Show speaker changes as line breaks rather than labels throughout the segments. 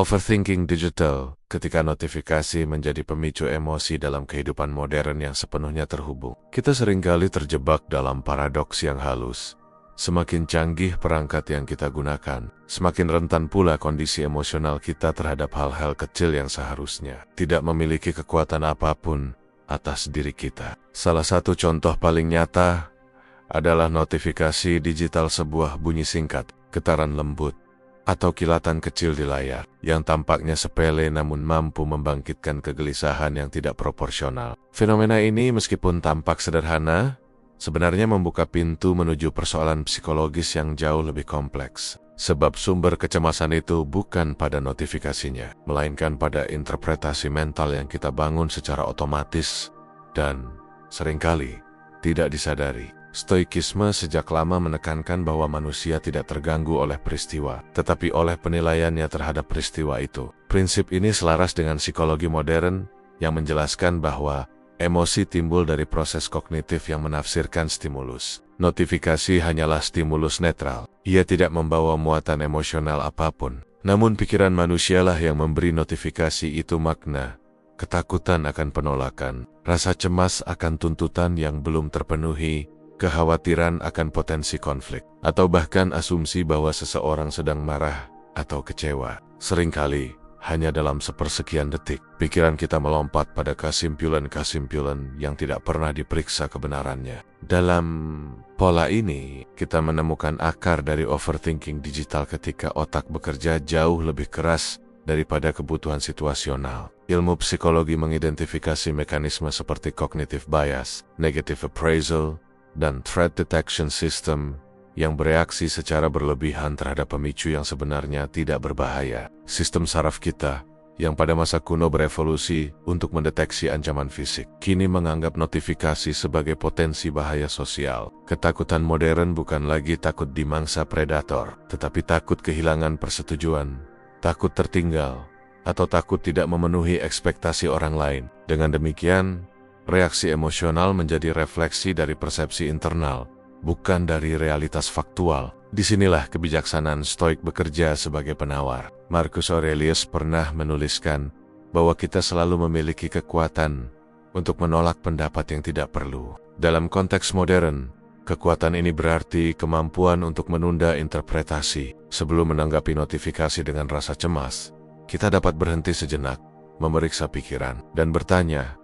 Overthinking digital, ketika notifikasi menjadi pemicu emosi dalam kehidupan modern yang sepenuhnya terhubung. Kita seringkali terjebak dalam paradoks yang halus. Semakin canggih perangkat yang kita gunakan, semakin rentan pula kondisi emosional kita terhadap hal-hal kecil yang seharusnya tidak memiliki kekuatan apapun atas diri kita. Salah satu contoh paling nyata adalah notifikasi digital, sebuah bunyi singkat, getaran lembut, atau kilatan kecil di layar, yang tampaknya sepele namun mampu membangkitkan kegelisahan yang tidak proporsional. Fenomena ini meskipun tampak sederhana, sebenarnya membuka pintu menuju persoalan psikologis yang jauh lebih kompleks. Sebab sumber kecemasan itu bukan pada notifikasinya, melainkan pada interpretasi mental yang kita bangun secara otomatis dan seringkali tidak disadari. Stoikisme sejak lama menekankan bahwa manusia tidak terganggu oleh peristiwa, tetapi oleh penilaiannya terhadap peristiwa itu. Prinsip ini selaras dengan psikologi modern yang menjelaskan bahwa emosi timbul dari proses kognitif yang menafsirkan stimulus. Notifikasi hanyalah stimulus netral. Ia tidak membawa muatan emosional apapun. Namun pikiran manusialah yang memberi notifikasi itu makna. Ketakutan akan penolakan, rasa cemas akan tuntutan yang belum terpenuhi, kekhawatiran akan potensi konflik, atau bahkan asumsi bahwa seseorang sedang marah atau kecewa. Seringkali, hanya dalam sepersekian detik, pikiran kita melompat pada kesimpulan-kesimpulan yang tidak pernah diperiksa kebenarannya. Dalam pola ini, kita menemukan akar dari overthinking digital ketika otak bekerja jauh lebih keras daripada kebutuhan situasional. Ilmu psikologi mengidentifikasi mekanisme seperti cognitive bias, negative appraisal, dan threat detection system yang bereaksi secara berlebihan terhadap pemicu yang sebenarnya tidak berbahaya. Sistem saraf kita, yang pada masa kuno berevolusi untuk mendeteksi ancaman fisik, kini menganggap notifikasi sebagai potensi bahaya sosial. Ketakutan modern bukan lagi takut dimangsa predator, tetapi takut kehilangan persetujuan, takut tertinggal, atau takut tidak memenuhi ekspektasi orang lain. Dengan demikian, reaksi emosional menjadi refleksi dari persepsi internal, bukan dari realitas faktual. Disinilah kebijaksanaan Stoik bekerja sebagai penawar. Marcus Aurelius pernah menuliskan bahwa kita selalu memiliki kekuatan untuk menolak pendapat yang tidak perlu. Dalam konteks modern, kekuatan ini berarti kemampuan untuk menunda interpretasi. Sebelum menanggapi notifikasi dengan rasa cemas, kita dapat berhenti sejenak, memeriksa pikiran, dan bertanya,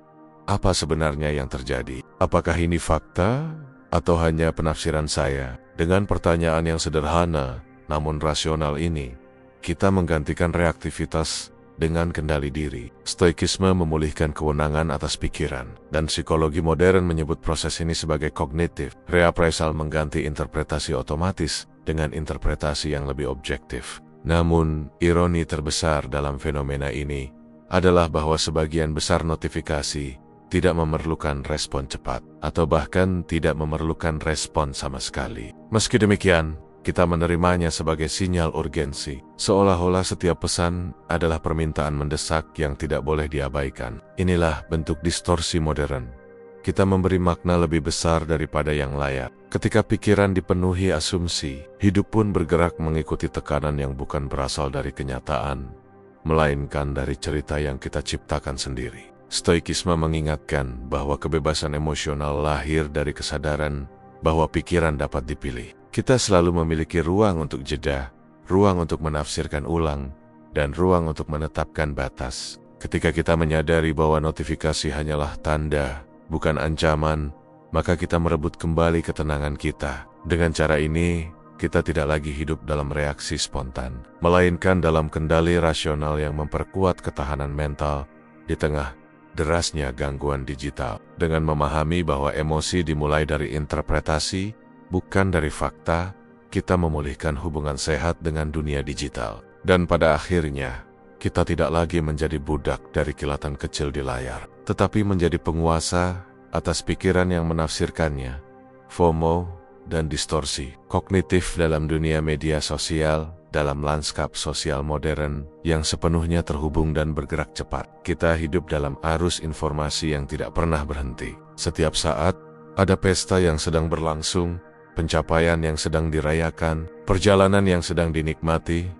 apa sebenarnya yang terjadi? Apakah ini fakta atau hanya penafsiran saya? Dengan pertanyaan yang sederhana namun rasional ini, kita menggantikan reaktivitas dengan kendali diri. Stoikisme memulihkan kewenangan atas pikiran, dan psikologi modern menyebut proses ini sebagai kognitif. Reappraisal mengganti interpretasi otomatis dengan interpretasi yang lebih objektif. Namun, ironi terbesar dalam fenomena ini adalah bahwa sebagian besar notifikasi tidak memerlukan respon cepat, atau bahkan tidak memerlukan respon sama sekali. Meski demikian, kita menerimanya sebagai sinyal urgensi, seolah-olah setiap pesan adalah permintaan mendesak yang tidak boleh diabaikan. Inilah bentuk distorsi modern. Kita memberi makna lebih besar daripada yang layak. Ketika pikiran dipenuhi asumsi, hidup pun bergerak mengikuti tekanan yang bukan berasal dari kenyataan, melainkan dari cerita yang kita ciptakan sendiri. Stoikisme mengingatkan bahwa kebebasan emosional lahir dari kesadaran bahwa pikiran dapat dipilih. Kita selalu memiliki ruang untuk jeda, ruang untuk menafsirkan ulang, dan ruang untuk menetapkan batas. Ketika kita menyadari bahwa notifikasi hanyalah tanda, bukan ancaman, maka kita merebut kembali ketenangan kita. Dengan cara ini, kita tidak lagi hidup dalam reaksi spontan, melainkan dalam kendali rasional yang memperkuat ketahanan mental di tengah derasnya gangguan digital. Dengan memahami bahwa emosi dimulai dari interpretasi, bukan dari fakta, kita memulihkan hubungan sehat dengan dunia digital. Dan pada akhirnya, kita tidak lagi menjadi budak dari kilatan kecil di layar, tetapi menjadi penguasa atas pikiran yang menafsirkannya. FOMO dan distorsi kognitif dalam dunia media sosial, dalam lanskap sosial modern yang sepenuhnya terhubung dan bergerak cepat. Kita hidup dalam arus informasi yang tidak pernah berhenti. Setiap saat, ada pesta yang sedang berlangsung, pencapaian yang sedang dirayakan, perjalanan yang sedang dinikmati,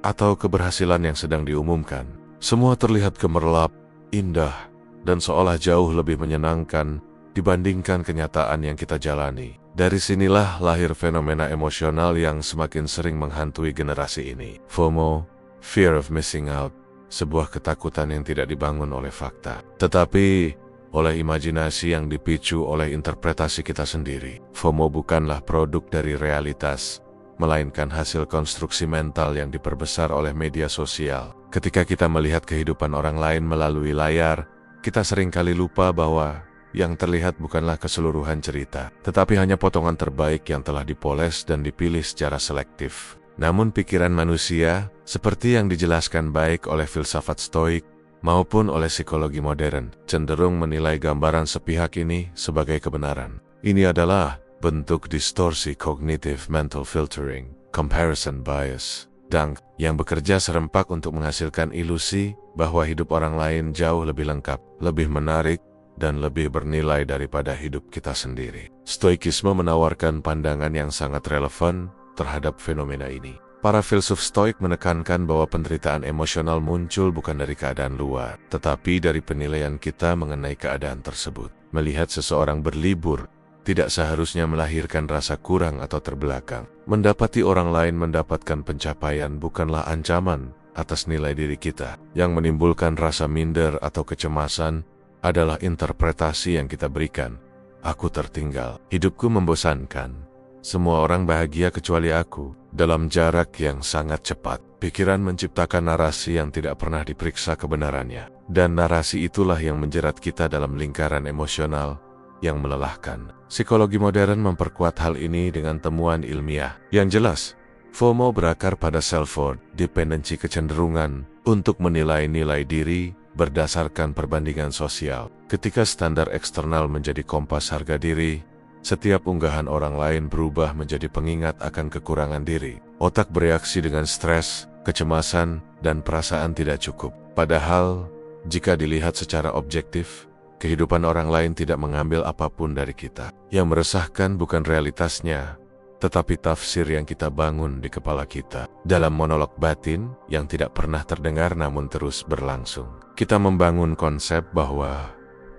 atau keberhasilan yang sedang diumumkan. Semua terlihat gemerlap, indah, dan seolah jauh lebih menyenangkan dibandingkan kenyataan yang kita jalani. Dari sinilah lahir fenomena emosional yang semakin sering menghantui generasi ini. FOMO, fear of missing out, sebuah ketakutan yang tidak dibangun oleh fakta, tetapi oleh imajinasi yang dipicu oleh interpretasi kita sendiri. FOMO bukanlah produk dari realitas, melainkan hasil konstruksi mental yang diperbesar oleh media sosial. Ketika kita melihat kehidupan orang lain melalui layar, kita seringkali lupa bahwa yang terlihat bukanlah keseluruhan cerita, tetapi hanya potongan terbaik yang telah dipoles dan dipilih secara selektif. Namun pikiran manusia, seperti yang dijelaskan baik oleh filsafat Stoik maupun oleh psikologi modern, cenderung menilai gambaran sepihak ini sebagai kebenaran. Ini adalah bentuk distorsi cognitive mental filtering, comparison bias, DANG, yang bekerja serempak untuk menghasilkan ilusi bahwa hidup orang lain jauh lebih lengkap, lebih menarik, dan lebih bernilai daripada hidup kita sendiri. Stoikisme menawarkan pandangan yang sangat relevan terhadap fenomena ini. Para filsuf Stoik menekankan bahwa penderitaan emosional muncul bukan dari keadaan luar, tetapi dari penilaian kita mengenai keadaan tersebut. Melihat seseorang berlibur tidak seharusnya melahirkan rasa kurang atau terbelakang. Mendapati orang lain mendapatkan pencapaian bukanlah ancaman atas nilai diri kita. Yang menimbulkan rasa minder atau kecemasan adalah interpretasi yang kita berikan. Aku tertinggal, hidupku membosankan, semua orang bahagia kecuali aku. Dalam jarak yang sangat cepat, pikiran menciptakan narasi yang tidak pernah diperiksa kebenarannya. Dan narasi itulah yang menjerat kita dalam lingkaran emosional yang melelahkan. Psikologi modern memperkuat hal ini dengan temuan ilmiah. Yang jelas, FOMO berakar pada self-worth, dependensi kecenderungan untuk menilai nilai diri berdasarkan perbandingan sosial. Ketika standar eksternal menjadi kompas harga diri, setiap unggahan orang lain berubah menjadi pengingat akan kekurangan diri. Otak bereaksi dengan stres, kecemasan, dan perasaan tidak cukup. Padahal, jika dilihat secara objektif, kehidupan orang lain tidak mengambil apapun dari kita. Yang meresahkan bukan realitasnya, tetapi tafsir yang kita bangun di kepala kita. Dalam monolog batin yang tidak pernah terdengar namun terus berlangsung, kita membangun konsep bahwa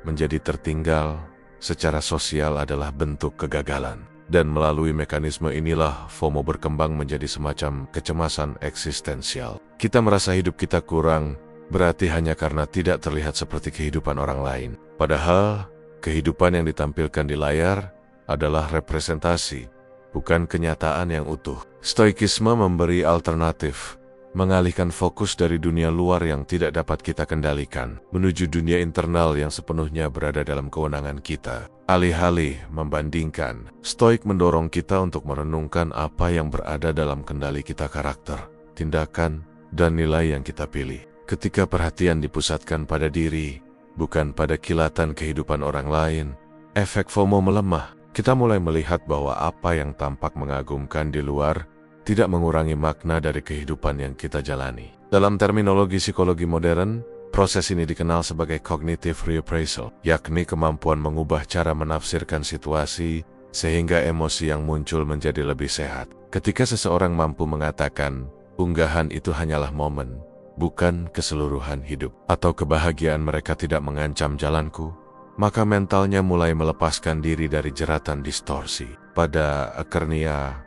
menjadi tertinggal secara sosial adalah bentuk kegagalan. Dan melalui mekanisme inilah FOMO berkembang menjadi semacam kecemasan eksistensial. Kita merasa hidup kita kurang berarti hanya karena tidak terlihat seperti kehidupan orang lain. Padahal, kehidupan yang ditampilkan di layar adalah representasi, bukan kenyataan yang utuh. Stoikisme memberi alternatif, mengalihkan fokus dari dunia luar yang tidak dapat kita kendalikan, menuju dunia internal yang sepenuhnya berada dalam kewenangan kita. Alih-alih membandingkan, Stoik mendorong kita untuk merenungkan apa yang berada dalam kendali kita: karakter, tindakan, dan nilai yang kita pilih. Ketika perhatian dipusatkan pada diri, bukan pada kilatan kehidupan orang lain, efek FOMO melemah. Kita mulai melihat bahwa apa yang tampak mengagumkan di luar tidak mengurangi makna dari kehidupan yang kita jalani. Dalam terminologi psikologi modern, proses ini dikenal sebagai cognitive reappraisal, yakni kemampuan mengubah cara menafsirkan situasi sehingga emosi yang muncul menjadi lebih sehat. Ketika seseorang mampu mengatakan, unggahan itu hanyalah momen, bukan keseluruhan hidup, atau kebahagiaan mereka tidak mengancam jalanku, maka mentalnya mulai melepaskan diri dari jeratan distorsi. Pada akarnya,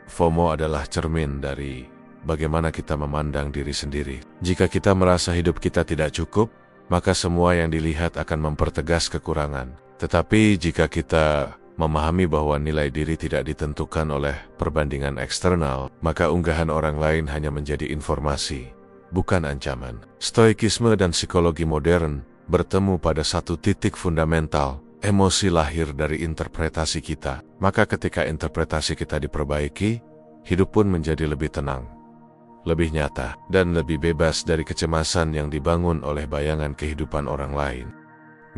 FOMO adalah cermin dari bagaimana kita memandang diri sendiri. Jika kita merasa hidup kita tidak cukup, maka semua yang dilihat akan mempertegas kekurangan. Tetapi jika kita memahami bahwa nilai diri tidak ditentukan oleh perbandingan eksternal, maka unggahan orang lain hanya menjadi informasi, bukan ancaman. Stoikisme dan psikologi modern bertemu pada satu titik fundamental. Emosi lahir dari interpretasi kita. Maka ketika interpretasi kita diperbaiki, hidup pun menjadi lebih tenang, lebih nyata, dan lebih bebas dari kecemasan yang dibangun oleh bayangan kehidupan orang lain.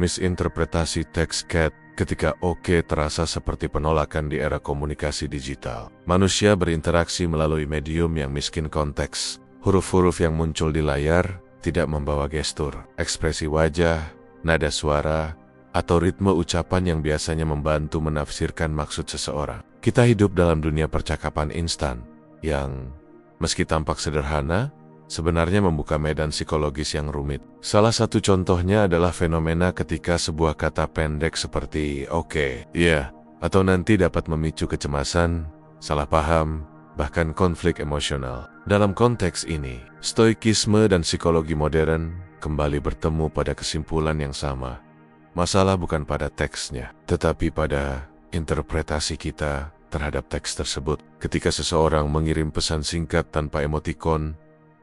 Misinterpretasi teks cat ketika oke terasa seperti penolakan di era komunikasi digital. Manusia berinteraksi melalui medium yang miskin konteks. Huruf-huruf yang muncul di layar tidak membawa gestur, ekspresi wajah, nada suara, atau ritme ucapan yang biasanya membantu menafsirkan maksud seseorang. Kita hidup dalam dunia percakapan instan yang meski tampak sederhana, sebenarnya membuka medan psikologis yang rumit. Salah satu contohnya adalah fenomena ketika sebuah kata pendek seperti "oke", "iya", atau "nanti" dapat memicu kecemasan, salah paham, bahkan konflik emosional. Dalam konteks ini, stoikisme dan psikologi modern kembali bertemu pada kesimpulan yang sama. Masalah bukan pada teksnya, tetapi pada interpretasi kita terhadap teks tersebut. Ketika seseorang mengirim pesan singkat tanpa emotikon,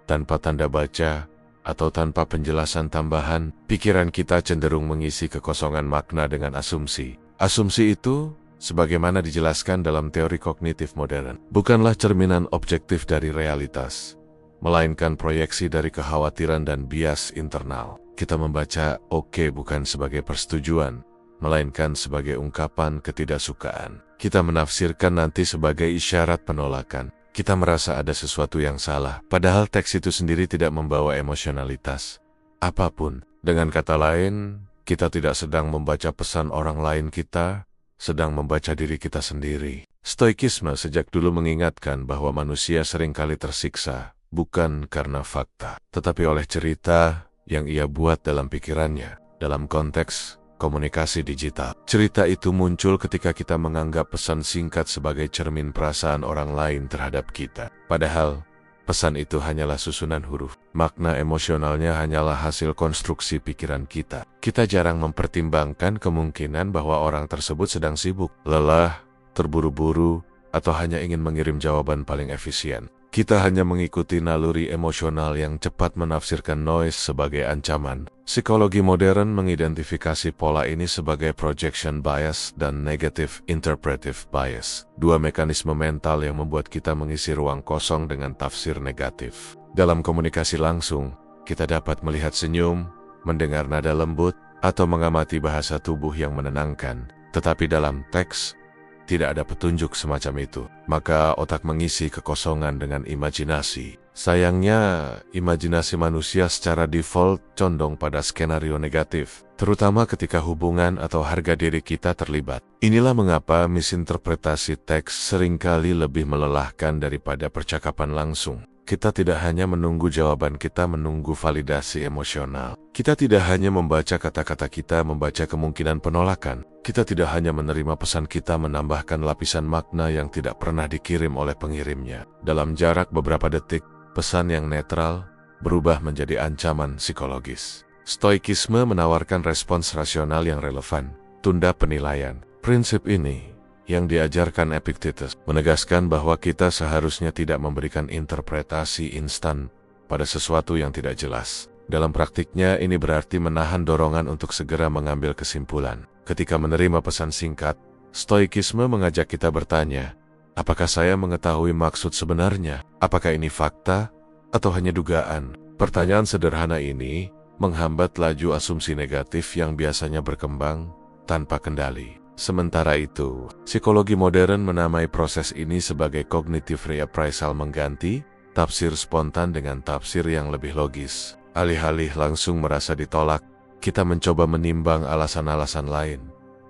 tanpa tanda baca, atau tanpa penjelasan tambahan, pikiran kita cenderung mengisi kekosongan makna dengan asumsi. Asumsi itu, sebagaimana dijelaskan dalam teori kognitif modern, bukanlah cerminan objektif dari realitas, melainkan proyeksi dari kekhawatiran dan bias internal. Kita membaca "oke" bukan sebagai persetujuan, melainkan sebagai ungkapan ketidaksukaan. Kita menafsirkan "nanti" sebagai isyarat penolakan. Kita merasa ada sesuatu yang salah, padahal teks itu sendiri tidak membawa emosionalitas apapun. Dengan kata lain, kita tidak sedang membaca pesan orang lain, kita sedang membaca diri kita sendiri. Stoikisme sejak dulu mengingatkan bahwa manusia seringkali tersiksa, bukan karena fakta, tetapi oleh cerita yang ia buat dalam pikirannya. Dalam konteks komunikasi digital, cerita itu muncul ketika kita menganggap pesan singkat sebagai cermin perasaan orang lain terhadap kita. Padahal, pesan itu hanyalah susunan huruf. Makna emosionalnya hanyalah hasil konstruksi pikiran kita. Kita jarang mempertimbangkan kemungkinan bahwa orang tersebut sedang sibuk, lelah, terburu-buru, atau hanya ingin mengirim jawaban paling efisien. Kita hanya mengikuti naluri emosional yang cepat menafsirkan noise sebagai ancaman. Psikologi modern mengidentifikasi pola ini sebagai projection bias dan negative interpretive bias, dua mekanisme mental yang membuat kita mengisi ruang kosong dengan tafsir negatif. Dalam komunikasi langsung, kita dapat melihat senyum, mendengar nada lembut, atau mengamati bahasa tubuh yang menenangkan. Tetapi dalam teks, tidak ada petunjuk semacam itu. Maka otak mengisi kekosongan dengan imajinasi. Sayangnya, imajinasi manusia secara default condong pada skenario negatif, terutama ketika hubungan atau harga diri kita terlibat. Inilah mengapa misinterpretasi teks seringkali lebih melelahkan daripada percakapan langsung. Kita tidak hanya menunggu jawaban, kita menunggu validasi emosional. Kita tidak hanya membaca kata-kata, kita membaca kemungkinan penolakan. Kita tidak hanya menerima pesan, kita menambahkan lapisan makna yang tidak pernah dikirim oleh pengirimnya. Dalam jarak beberapa detik, pesan yang netral berubah menjadi ancaman psikologis. Stoikisme menawarkan respons rasional yang relevan, tunda penilaian. Prinsip ini yang diajarkan Epictetus menegaskan bahwa kita seharusnya tidak memberikan interpretasi instan pada sesuatu yang tidak jelas. Dalam praktiknya, ini berarti menahan dorongan untuk segera mengambil kesimpulan. Ketika menerima pesan singkat, Stoikisme mengajak kita bertanya, apakah saya mengetahui maksud sebenarnya? Apakah ini fakta atau hanya dugaan? Pertanyaan sederhana ini menghambat laju asumsi negatif yang biasanya berkembang tanpa kendali. Sementara itu, psikologi modern menamai proses ini sebagai cognitive reappraisal, mengganti tafsir spontan dengan tafsir yang lebih logis. Alih-alih langsung merasa ditolak, kita mencoba menimbang alasan-alasan lain.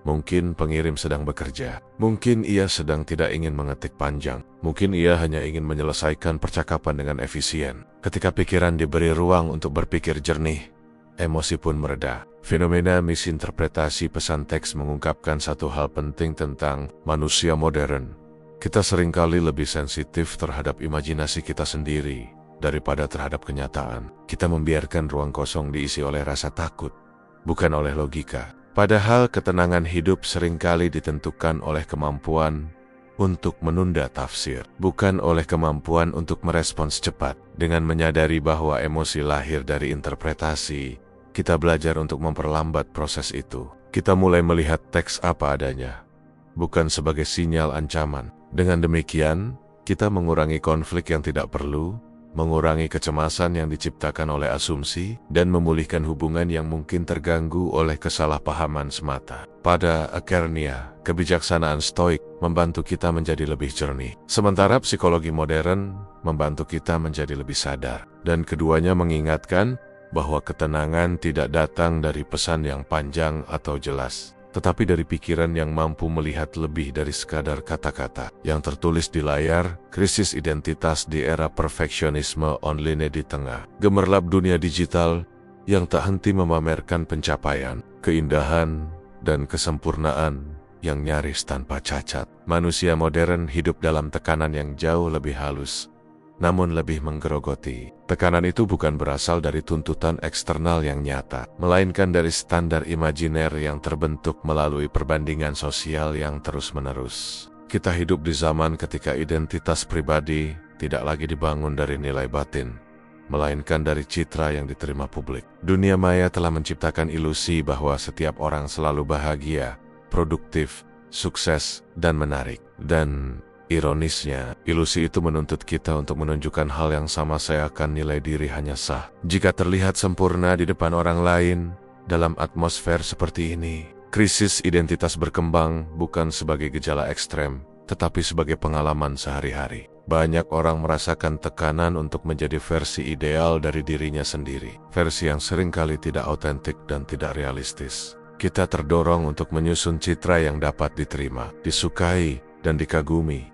Mungkin pengirim sedang bekerja, mungkin ia sedang tidak ingin mengetik panjang, mungkin ia hanya ingin menyelesaikan percakapan dengan efisien. Ketika pikiran diberi ruang untuk berpikir jernih, emosi pun mereda. Fenomena misinterpretasi pesan teks mengungkapkan satu hal penting tentang manusia modern. Kita seringkali lebih sensitif terhadap imajinasi kita sendiri daripada terhadap kenyataan. Kita membiarkan ruang kosong diisi oleh rasa takut, bukan oleh logika. Padahal ketenangan hidup seringkali ditentukan oleh kemampuan untuk menunda tafsir, bukan oleh kemampuan untuk merespons cepat. Dengan menyadari bahwa emosi lahir dari interpretasi, kita belajar untuk memperlambat proses itu. Kita mulai melihat teks apa adanya, bukan sebagai sinyal ancaman. Dengan demikian, kita mengurangi konflik yang tidak perlu, mengurangi kecemasan yang diciptakan oleh asumsi, dan memulihkan hubungan yang mungkin terganggu oleh kesalahpahaman semata. Pada akhirnya, kebijaksanaan stoik membantu kita menjadi lebih jernih, sementara psikologi modern membantu kita menjadi lebih sadar. Dan keduanya mengingatkan bahwa ketenangan tidak datang dari pesan yang panjang atau jelas, tetapi dari pikiran yang mampu melihat lebih dari sekadar kata-kata yang tertulis di layar. Krisis identitas di era perfeksionisme online di tengah gemerlap dunia digital yang tak henti memamerkan pencapaian, keindahan, dan kesempurnaan yang nyaris tanpa cacat. Manusia modern hidup dalam tekanan yang jauh lebih halus, namun lebih menggerogoti. Tekanan itu bukan berasal dari tuntutan eksternal yang nyata, melainkan dari standar imajiner yang terbentuk melalui perbandingan sosial yang terus-menerus. Kita hidup di zaman ketika identitas pribadi tidak lagi dibangun dari nilai batin, melainkan dari citra yang diterima publik. Dunia maya telah menciptakan ilusi bahwa setiap orang selalu bahagia, produktif, sukses, dan menarik. Dan ironisnya, ilusi itu menuntut kita untuk menunjukkan hal yang sama, seakan nilai diri hanya sah jika terlihat sempurna di depan orang lain. Dalam atmosfer seperti ini, krisis identitas berkembang bukan sebagai gejala ekstrem, tetapi sebagai pengalaman sehari-hari. Banyak orang merasakan tekanan untuk menjadi versi ideal dari dirinya sendiri, versi yang seringkali tidak autentik dan tidak realistis. Kita terdorong untuk menyusun citra yang dapat diterima, disukai, dan dikagumi,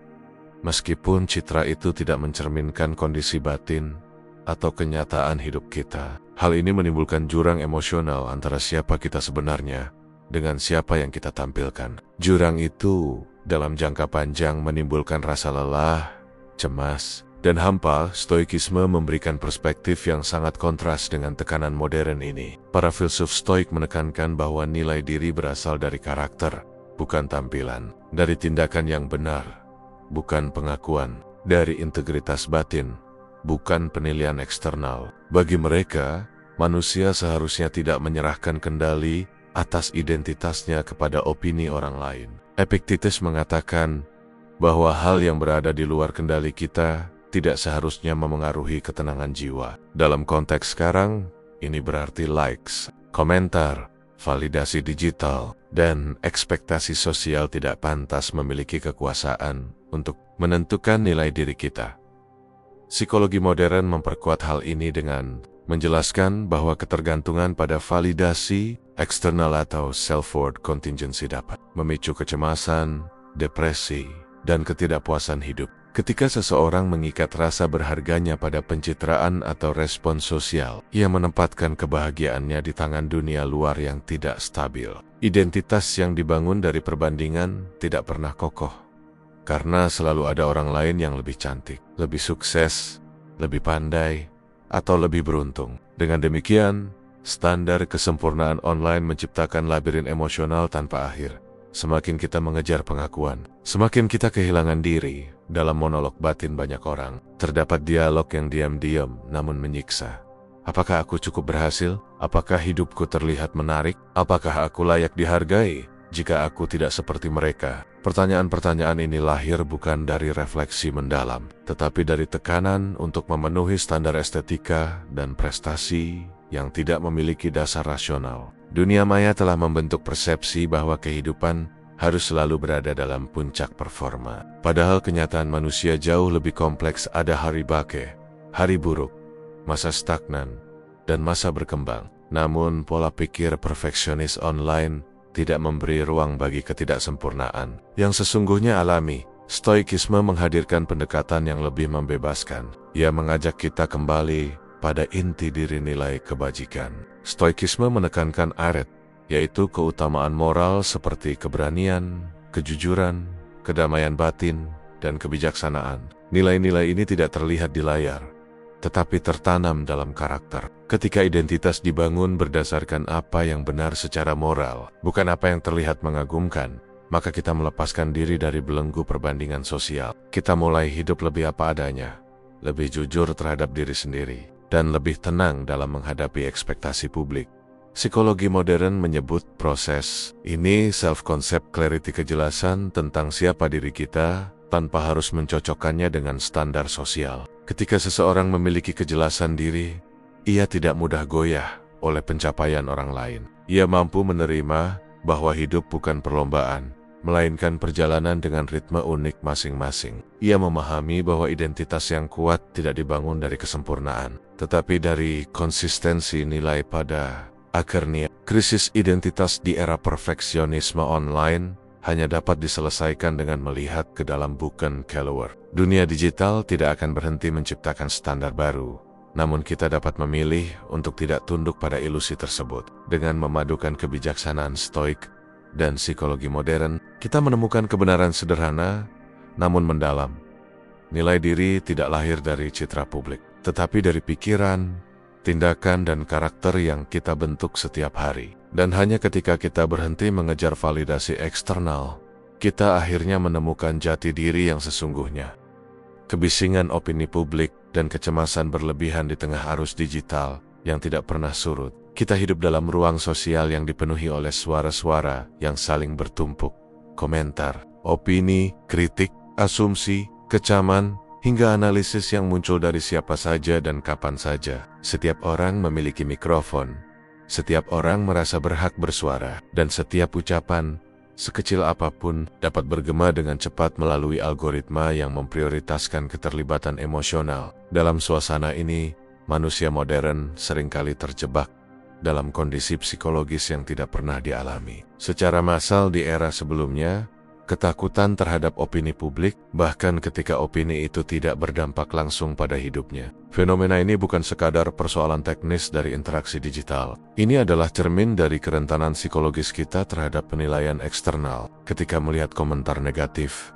meskipun citra itu tidak mencerminkan kondisi batin atau kenyataan hidup kita. Hal ini menimbulkan jurang emosional antara siapa kita sebenarnya dengan siapa yang kita tampilkan. Jurang itu dalam jangka panjang menimbulkan rasa lelah, cemas, dan hampa. Stoikisme memberikan perspektif yang sangat kontras dengan tekanan modern ini. Para filsuf Stoik menekankan bahwa nilai diri berasal dari karakter, bukan tampilan, dari tindakan yang benar, bukan pengakuan, dari integritas batin, bukan penilaian eksternal. Bagi mereka, manusia seharusnya tidak menyerahkan kendali atas identitasnya kepada opini orang lain. Epictetus mengatakan bahwa hal yang berada di luar kendali kita tidak seharusnya memengaruhi ketenangan jiwa. Dalam konteks sekarang, ini berarti likes, komentar, validasi digital, dan ekspektasi sosial tidak pantas memiliki kekuasaan untuk menentukan nilai diri kita. Psikologi modern memperkuat hal ini dengan menjelaskan bahwa ketergantungan pada validasi eksternal atau self-worth contingency dapat memicu kecemasan, depresi, dan ketidakpuasan hidup. Ketika seseorang mengikat rasa berharganya pada pencitraan atau respon sosial, ia menempatkan kebahagiaannya di tangan dunia luar yang tidak stabil. Identitas yang dibangun dari perbandingan tidak pernah kokoh, karena selalu ada orang lain yang lebih cantik, lebih sukses, lebih pandai, atau lebih beruntung. Dengan demikian, standar kesempurnaan online menciptakan labirin emosional tanpa akhir. Semakin kita mengejar pengakuan, semakin kita kehilangan diri. Dalam monolog batin banyak orang, terdapat dialog yang diam-diam namun menyiksa. Apakah aku cukup berhasil? Apakah hidupku terlihat menarik? Apakah aku layak dihargai jika aku tidak seperti mereka? Pertanyaan-pertanyaan ini lahir bukan dari refleksi mendalam, tetapi dari tekanan untuk memenuhi standar estetika dan prestasi yang tidak memiliki dasar rasional. Dunia maya telah membentuk persepsi bahwa kehidupan harus selalu berada dalam puncak performa. Padahal kenyataan manusia jauh lebih kompleks. Ada hari bake, hari buruk, masa stagnan, dan masa berkembang. Namun pola pikir perfeksionis online tidak memberi ruang bagi ketidaksempurnaan yang sesungguhnya alami. Stoikisme menghadirkan pendekatan yang lebih membebaskan. Ia mengajak kita kembali pada inti diri nilai kebajikan. Stoikisme menekankan aret, yaitu keutamaan moral seperti keberanian, kejujuran, kedamaian batin, dan kebijaksanaan. Nilai-nilai ini tidak terlihat di layar, tetapi tertanam dalam karakter. Ketika identitas dibangun berdasarkan apa yang benar secara moral, bukan apa yang terlihat mengagumkan, maka kita melepaskan diri dari belenggu perbandingan sosial. Kita mulai hidup lebih apa adanya, lebih jujur terhadap diri sendiri, dan lebih tenang dalam menghadapi ekspektasi publik. Psikologi modern menyebut proses ini self-concept clarity, kejelasan tentang siapa diri kita tanpa harus mencocokkannya dengan standar sosial. Ketika seseorang memiliki kejelasan diri, ia tidak mudah goyah oleh pencapaian orang lain. Ia mampu menerima bahwa hidup bukan perlombaan, melainkan perjalanan dengan ritme unik masing-masing. Ia memahami bahwa identitas yang kuat tidak dibangun dari kesempurnaan, tetapi dari konsistensi nilai pada Akhirnya, krisis identitas di era perfeksionisme online hanya dapat diselesaikan dengan melihat ke dalam bukan keluar. Dunia digital tidak akan berhenti menciptakan standar baru, namun kita dapat memilih untuk tidak tunduk pada ilusi tersebut. Dengan memadukan kebijaksanaan stoik dan psikologi modern, kita menemukan kebenaran sederhana namun mendalam. Nilai diri tidak lahir dari citra publik, tetapi dari pikiran, tindakan, dan karakter yang kita bentuk setiap hari. Dan hanya ketika kita berhenti mengejar validasi eksternal, kita akhirnya menemukan jati diri yang sesungguhnya. Kebisingan opini publik dan kecemasan berlebihan di tengah arus digital yang tidak pernah surut. Kita hidup dalam ruang sosial yang dipenuhi oleh suara-suara yang saling bertumpuk. Komentar, opini, kritik, asumsi, kecaman, hingga analisis yang muncul dari siapa saja dan kapan saja. Setiap orang memiliki mikrofon. Setiap orang merasa berhak bersuara, dan setiap ucapan, sekecil apapun, dapat bergema dengan cepat melalui algoritma yang memprioritaskan keterlibatan emosional. Dalam suasana ini, manusia modern seringkali terjebak dalam kondisi psikologis yang tidak pernah dialami secara massal di era sebelumnya. Ketakutan terhadap opini publik, bahkan ketika opini itu tidak berdampak langsung pada hidupnya. Fenomena ini bukan sekadar persoalan teknis dari interaksi digital. Ini adalah cermin dari kerentanan psikologis kita terhadap penilaian eksternal. Ketika melihat komentar negatif,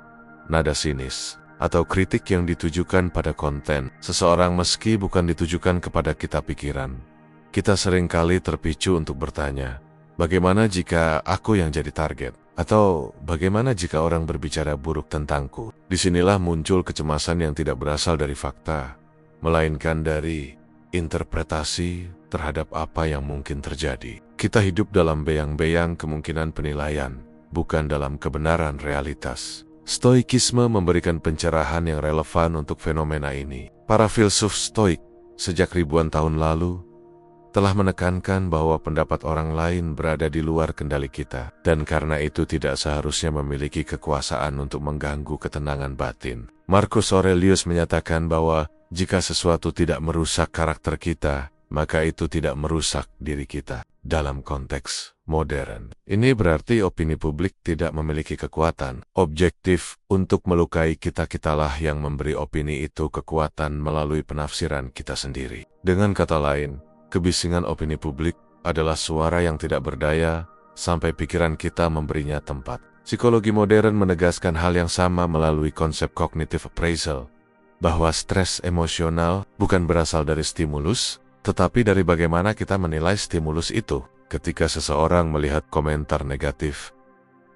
nada sinis, atau kritik yang ditujukan pada konten seseorang meski bukan ditujukan kepada kita pikiran, kita seringkali terpicu untuk bertanya, bagaimana jika aku yang jadi target? Atau bagaimana jika orang berbicara buruk tentangku? Disinilah muncul kecemasan yang tidak berasal dari fakta, melainkan dari interpretasi terhadap apa yang mungkin terjadi. Kita hidup dalam beyang-beyang kemungkinan penilaian, bukan dalam kebenaran realitas. Stoikisme memberikan pencerahan yang relevan untuk fenomena ini. Para filsuf stoik sejak ribuan tahun lalu telah menekankan bahwa pendapat orang lain berada di luar kendali kita, dan karena itu tidak seharusnya memiliki kekuasaan untuk mengganggu ketenangan batin. Marcus Aurelius menyatakan bahwa jika sesuatu tidak merusak karakter kita, maka itu tidak merusak diri kita. Dalam konteks modern, ini berarti opini publik tidak memiliki kekuatan objektif untuk melukai kita-kitalah yang memberi opini itu kekuatan melalui penafsiran kita sendiri. Dengan kata lain, kebisingan opini publik adalah suara yang tidak berdaya sampai pikiran kita memberinya tempat. Psikologi modern menegaskan hal yang sama melalui konsep cognitive appraisal, bahwa stres emosional bukan berasal dari stimulus, tetapi dari bagaimana kita menilai stimulus itu. Ketika seseorang melihat komentar negatif,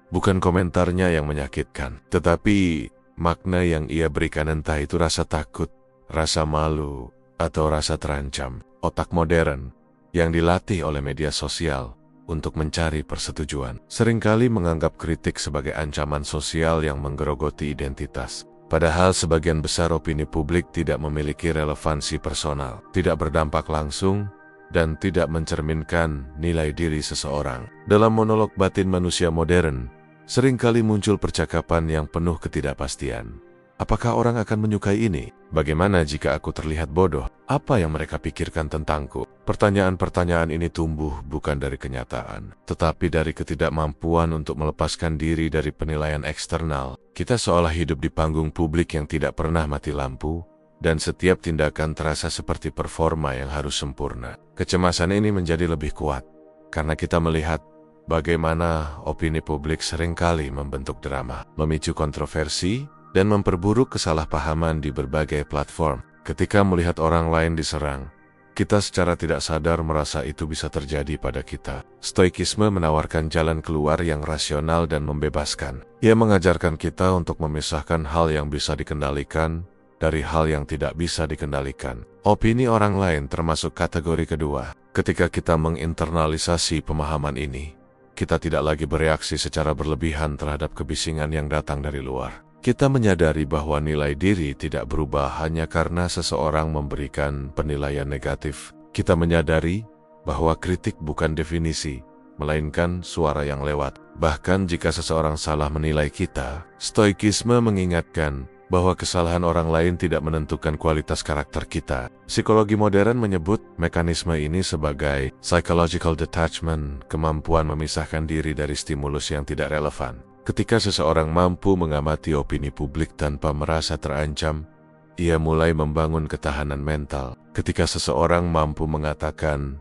bukan komentarnya yang menyakitkan, tetapi makna yang ia berikan, entah itu rasa takut, rasa malu, atau rasa terancam. Otak modern yang dilatih oleh media sosial untuk mencari persetujuan seringkali menganggap kritik sebagai ancaman sosial yang menggerogoti identitas. Padahal sebagian besar opini publik tidak memiliki relevansi personal, tidak berdampak langsung, dan tidak mencerminkan nilai diri seseorang. Dalam monolog batin manusia modern, seringkali muncul percakapan yang penuh ketidakpastian. Apakah orang akan menyukai ini? Bagaimana jika aku terlihat bodoh? Apa yang mereka pikirkan tentangku? Pertanyaan-pertanyaan ini tumbuh bukan dari kenyataan, tetapi dari ketidakmampuan untuk melepaskan diri dari penilaian eksternal. Kita seolah hidup di panggung publik yang tidak pernah mati lampu, dan setiap tindakan terasa seperti performa yang harus sempurna. Kecemasan ini menjadi lebih kuat, karena kita melihat bagaimana opini publik seringkali membentuk drama, memicu kontroversi, dan memperburuk kesalahpahaman di berbagai platform. Ketika melihat orang lain diserang, kita secara tidak sadar merasa itu bisa terjadi pada kita. Stoikisme menawarkan jalan keluar yang rasional dan membebaskan. Ia mengajarkan kita untuk memisahkan hal yang bisa dikendalikan dari hal yang tidak bisa dikendalikan. Opini orang lain termasuk kategori kedua. Ketika kita menginternalisasi pemahaman ini, kita tidak lagi bereaksi secara berlebihan terhadap kebisingan yang datang dari luar. Kita menyadari bahwa nilai diri tidak berubah hanya karena seseorang memberikan penilaian negatif. Kita menyadari bahwa kritik bukan definisi, melainkan suara yang lewat. Bahkan jika seseorang salah menilai kita, stoikisme mengingatkan bahwa kesalahan orang lain tidak menentukan kualitas karakter kita. Psikologi modern menyebut mekanisme ini sebagai psychological detachment, kemampuan memisahkan diri dari stimulus yang tidak relevan. Ketika seseorang mampu mengamati opini publik tanpa merasa terancam, ia mulai membangun ketahanan mental. Ketika seseorang mampu mengatakan,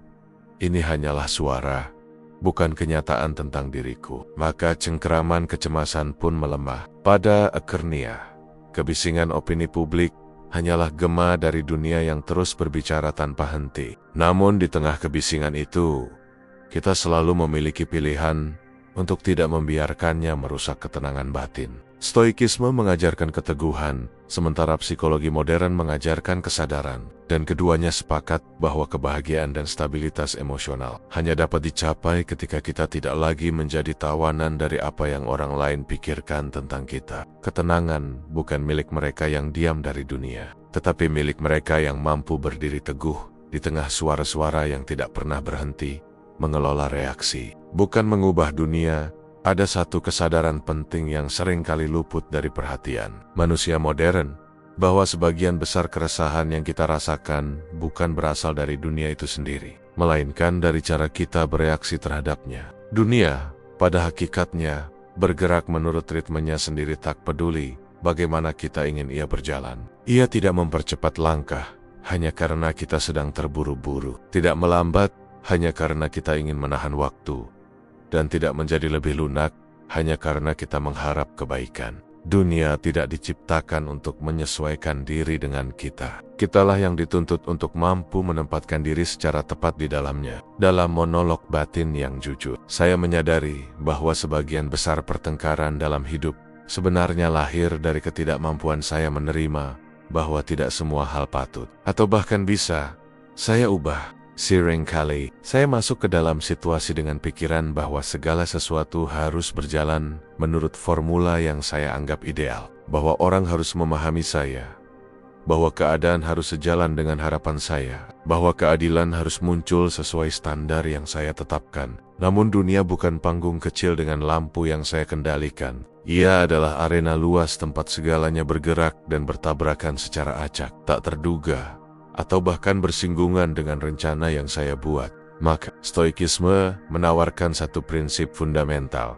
"Ini hanyalah suara, bukan kenyataan tentang diriku," maka cengkeraman kecemasan pun melemah. Pada akhirnya, kebisingan opini publik hanyalah gema dari dunia yang terus berbicara tanpa henti. Namun di tengah kebisingan itu, kita selalu memiliki pilihan untuk tidak membiarkannya merusak ketenangan batin. Stoikisme mengajarkan keteguhan, sementara psikologi modern mengajarkan kesadaran, dan keduanya sepakat bahwa kebahagiaan dan stabilitas emosional hanya dapat dicapai ketika kita tidak lagi menjadi tawanan dari apa yang orang lain pikirkan tentang kita. Ketenangan bukan milik mereka yang diam dari dunia, tetapi milik mereka yang mampu berdiri teguh di tengah suara-suara yang tidak pernah berhenti mengelola reaksi. Bukan mengubah dunia. Ada satu kesadaran penting yang sering kali luput dari perhatian manusia modern, bahwa sebagian besar keresahan yang kita rasakan bukan berasal dari dunia itu sendiri, melainkan dari cara kita bereaksi terhadapnya. Dunia, pada hakikatnya, bergerak menurut ritmenya sendiri, tak peduli bagaimana kita ingin ia berjalan. Ia tidak mempercepat langkah hanya karena kita sedang terburu-buru, tidak melambat hanya karena kita ingin menahan waktu, dan tidak menjadi lebih lunak hanya karena kita mengharap kebaikan. Dunia tidak diciptakan untuk menyesuaikan diri dengan kita. Kitalah yang dituntut untuk mampu menempatkan diri secara tepat di dalamnya. Dalam monolog batin yang jujur, saya menyadari bahwa sebagian besar pertengkaran dalam hidup sebenarnya lahir dari ketidakmampuan saya menerima bahwa tidak semua hal patut, atau bahkan bisa, saya ubah. Seringkali, saya masuk ke dalam situasi dengan pikiran bahwa segala sesuatu harus berjalan menurut formula yang saya anggap ideal, bahwa orang harus memahami saya, bahwa keadaan harus sejalan dengan harapan saya, bahwa keadilan harus muncul sesuai standar yang saya tetapkan. Namun dunia bukan panggung kecil dengan lampu yang saya kendalikan. Ia adalah arena luas tempat segalanya bergerak dan bertabrakan secara acak, tak terduga, atau bahkan bersinggungan dengan rencana yang saya buat. Maka, stoikisme menawarkan satu prinsip fundamental.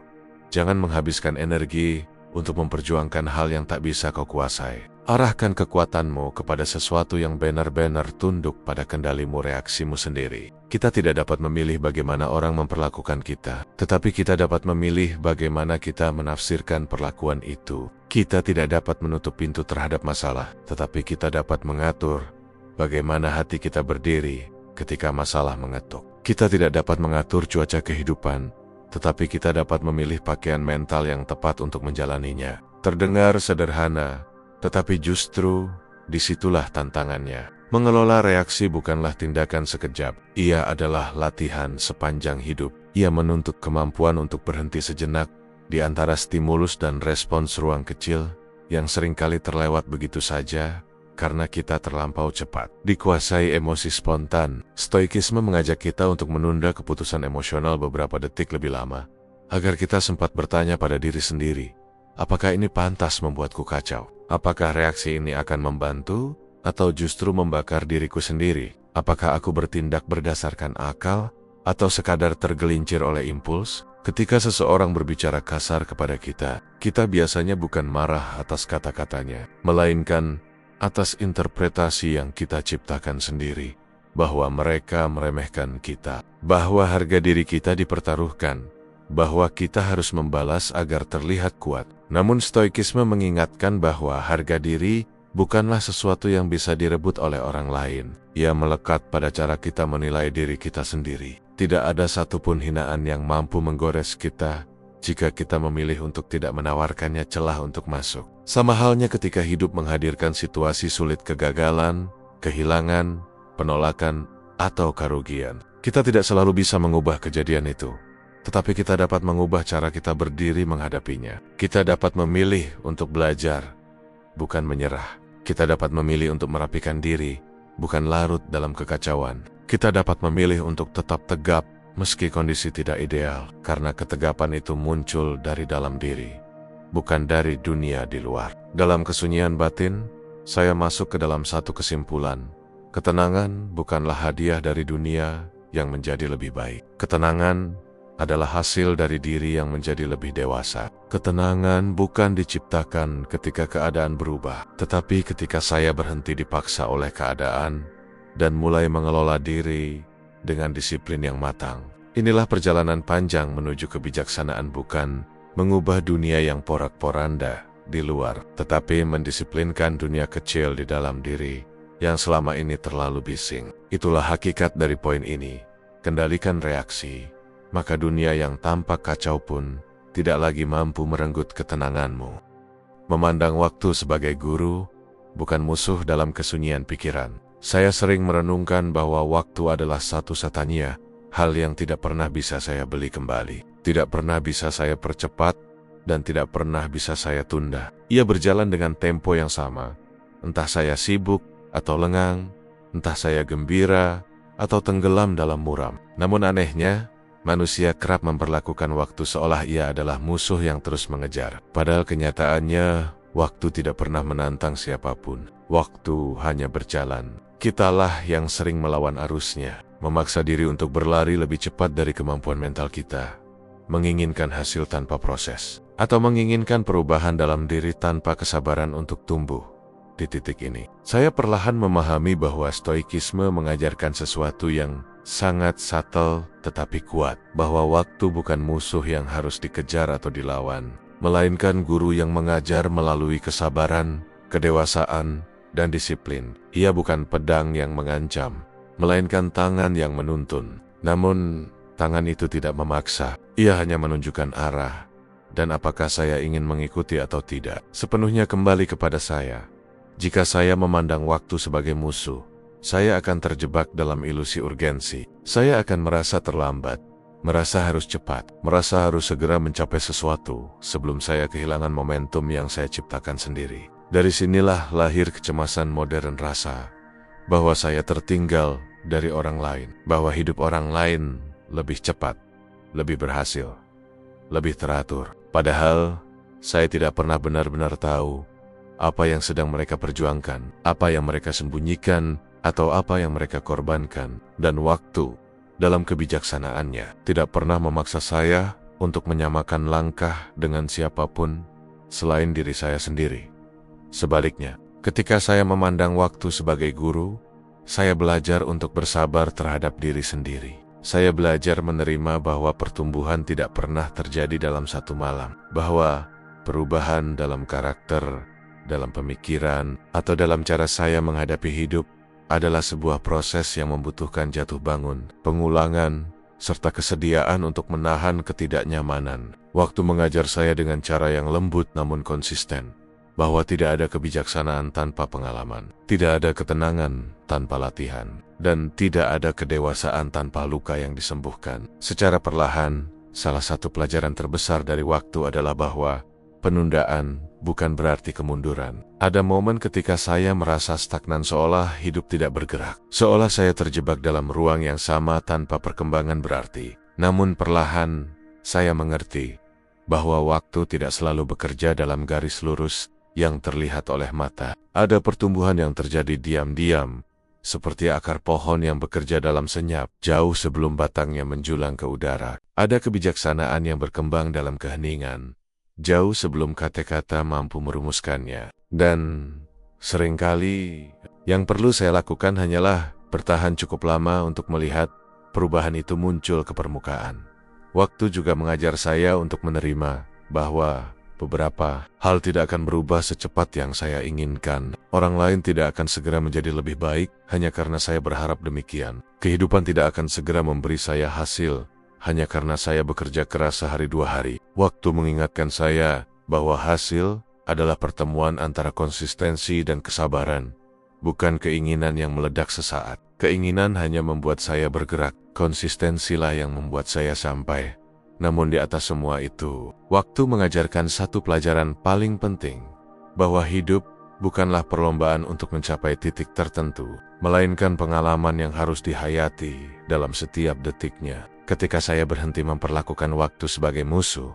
Jangan menghabiskan energi untuk memperjuangkan hal yang tak bisa kau kuasai. Arahkan kekuatanmu kepada sesuatu yang benar-benar tunduk pada kendalimu, reaksimu sendiri. Kita tidak dapat memilih bagaimana orang memperlakukan kita, tetapi kita dapat memilih bagaimana kita menafsirkan perlakuan itu. Kita tidak dapat menutup pintu terhadap masalah, tetapi kita dapat mengatur bagaimana hati kita berdiri ketika masalah mengetuk. Kita tidak dapat mengatur cuaca kehidupan, tetapi kita dapat memilih pakaian mental yang tepat untuk menjalaninya. Terdengar sederhana, tetapi justru disitulah tantangannya. Mengelola reaksi bukanlah tindakan sekejap. Ia adalah latihan sepanjang hidup. Ia menuntut kemampuan untuk berhenti sejenak di antara stimulus dan respons ruang kecil yang seringkali terlewat begitu saja karena kita terlampau cepat dikuasai emosi spontan. Stoikisme mengajak kita untuk menunda keputusan emosional beberapa detik lebih lama, agar kita sempat bertanya pada diri sendiri, apakah ini pantas membuatku kacau? Apakah reaksi ini akan membantu atau justru membakar diriku sendiri? Apakah aku bertindak berdasarkan akal atau sekadar tergelincir oleh impuls? Ketika seseorang berbicara kasar kepada kita, kita biasanya bukan marah atas kata-katanya, melainkan atas interpretasi yang kita ciptakan sendiri, bahwa mereka meremehkan kita, bahwa harga diri kita dipertaruhkan, bahwa kita harus membalas agar terlihat kuat. Namun stoikisme mengingatkan bahwa harga diri bukanlah sesuatu yang bisa direbut oleh orang lain. Ia melekat pada cara kita menilai diri kita sendiri. Tidak ada satupun hinaan yang mampu menggores kita jika kita memilih untuk tidak menawarkannya celah untuk masuk. Sama halnya ketika hidup menghadirkan situasi sulit, kegagalan, kehilangan, penolakan, atau kerugian. Kita tidak selalu bisa mengubah kejadian itu, tetapi kita dapat mengubah cara kita berdiri menghadapinya. Kita dapat memilih untuk belajar, bukan menyerah. Kita dapat memilih untuk merapikan diri, bukan larut dalam kekacauan. Kita dapat memilih untuk tetap tegap meski kondisi tidak ideal, karena ketegapan itu muncul dari dalam diri, bukan dari dunia di luar. Dalam kesunyian batin, saya masuk ke dalam satu kesimpulan. Ketenangan bukanlah hadiah dari dunia yang menjadi lebih baik. Ketenangan adalah hasil dari diri yang menjadi lebih dewasa. Ketenangan bukan diciptakan ketika keadaan berubah, tetapi ketika saya berhenti dipaksa oleh keadaan dan mulai mengelola diri dengan disiplin yang matang. Inilah perjalanan panjang menuju kebijaksanaan, bukan mengubah dunia yang porak-poranda di luar, tetapi mendisiplinkan dunia kecil di dalam diri yang selama ini terlalu bising. Itulah hakikat dari poin ini. Kendalikan reaksi, maka dunia yang tampak kacau pun tidak lagi mampu merenggut ketenanganmu. Memandang waktu sebagai guru, bukan musuh dalam kesunyian pikiran. Saya sering merenungkan bahwa waktu adalah satu-satunya hal yang tidak pernah bisa saya beli kembali. Tidak pernah bisa saya percepat dan tidak pernah bisa saya tunda. Ia berjalan dengan tempo yang sama. Entah saya sibuk atau lengang, entah saya gembira atau tenggelam dalam muram. Namun anehnya, manusia kerap memperlakukan waktu seolah ia adalah musuh yang terus mengejar. Padahal kenyataannya, waktu tidak pernah menantang siapapun. Waktu hanya berjalan. Kitalah yang sering melawan arusnya, memaksa diri untuk berlari lebih cepat dari kemampuan mental kita, menginginkan hasil tanpa proses, atau menginginkan perubahan dalam diri tanpa kesabaran untuk tumbuh. Di titik ini, saya perlahan memahami bahwa stoikisme mengajarkan sesuatu yang sangat subtle tetapi kuat, bahwa waktu bukan musuh yang harus dikejar atau dilawan, melainkan guru yang mengajar melalui kesabaran, kedewasaan, dan disiplin. Ia bukan pedang yang mengancam, melainkan tangan yang menuntun. Namun, tangan itu tidak memaksa. Ia hanya menunjukkan arah, dan apakah saya ingin mengikuti atau tidak, sepenuhnya kembali kepada saya. Jika saya memandang waktu sebagai musuh, saya akan terjebak dalam ilusi urgensi. Saya akan merasa terlambat, merasa harus cepat, merasa harus segera mencapai sesuatu sebelum saya kehilangan momentum yang saya ciptakan sendiri. Dari sinilah lahir kecemasan modern, rasa bahwa saya tertinggal dari orang lain, bahwa hidup orang lain lebih cepat, lebih berhasil, lebih teratur. Padahal, saya tidak pernah benar-benar tahu apa yang sedang mereka perjuangkan, apa yang mereka sembunyikan, atau apa yang mereka korbankan. Dan waktu, dalam kebijaksanaannya, tidak pernah memaksa saya untuk menyamakan langkah dengan siapapun selain diri saya sendiri. Sebaliknya, ketika saya memandang waktu sebagai guru, saya belajar untuk bersabar terhadap diri sendiri. Saya belajar menerima bahwa pertumbuhan tidak pernah terjadi dalam satu malam, bahwa perubahan dalam karakter, dalam pemikiran, atau dalam cara saya menghadapi hidup adalah sebuah proses yang membutuhkan jatuh bangun, pengulangan, serta kesediaan untuk menahan ketidaknyamanan. Waktu mengajar saya dengan cara yang lembut namun konsisten, bahwa tidak ada kebijaksanaan tanpa pengalaman, tidak ada ketenangan tanpa latihan, dan tidak ada kedewasaan tanpa luka yang disembuhkan. Secara perlahan, salah satu pelajaran terbesar dari waktu adalah bahwa penundaan bukan berarti kemunduran. Ada momen ketika saya merasa stagnan, seolah hidup tidak bergerak, seolah saya terjebak dalam ruang yang sama tanpa perkembangan berarti. Namun perlahan, saya mengerti bahwa waktu tidak selalu bekerja dalam garis lurus yang terlihat oleh mata. Ada pertumbuhan yang terjadi diam-diam, seperti akar pohon yang bekerja dalam senyap, jauh sebelum batangnya menjulang ke udara. Ada kebijaksanaan yang berkembang dalam keheningan, jauh sebelum kata-kata mampu merumuskannya. Dan seringkali, yang perlu saya lakukan hanyalah bertahan cukup lama untuk melihat perubahan itu muncul ke permukaan. Waktu juga mengajar saya untuk menerima bahwa beberapa hal tidak akan berubah secepat yang saya inginkan. Orang lain tidak akan segera menjadi lebih baik hanya karena saya berharap demikian. Kehidupan tidak akan segera memberi saya hasil hanya karena saya bekerja keras sehari dua hari. Waktu mengingatkan saya bahwa hasil adalah pertemuan antara konsistensi dan kesabaran, bukan keinginan yang meledak sesaat. Keinginan hanya membuat saya bergerak, konsistensilah yang membuat saya sampai. Namun di atas semua itu, waktu mengajarkan satu pelajaran paling penting, bahwa hidup bukanlah perlombaan untuk mencapai titik tertentu, melainkan pengalaman yang harus dihayati dalam setiap detiknya. Ketika saya berhenti memperlakukan waktu sebagai musuh,